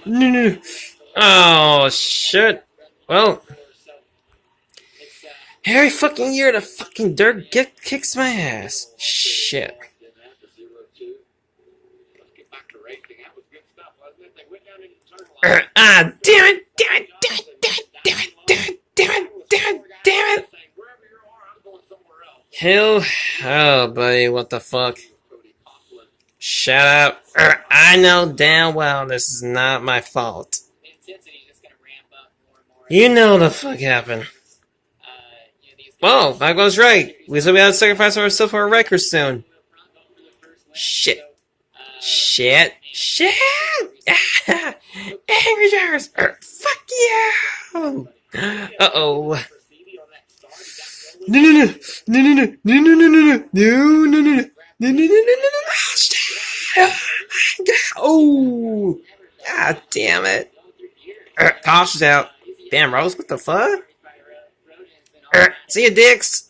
No, no, no. Oh, shit. Well, every fucking year the fucking dirt kicks my ass. Shit. Damn it! Damn it! Damn it! Damn it! Damn it! Damn it! Damn it! Damn it! Hell, oh, buddy, what the fuck? Shut up. I know damn well this is not my fault. You know the fuck happened. Well, I was right. We said we had to sacrifice ourselves for a record soon. Shit. Shit. Shit! Angry Drivers! Fuck you! Uh-oh. No, no, no. No, no, no. No, no, no, no, no. No, no, no, no. No, no, no, no, no, no. Oh! God damn it. Caution's out. Damn, Rose, what the fuck? See ya, dicks.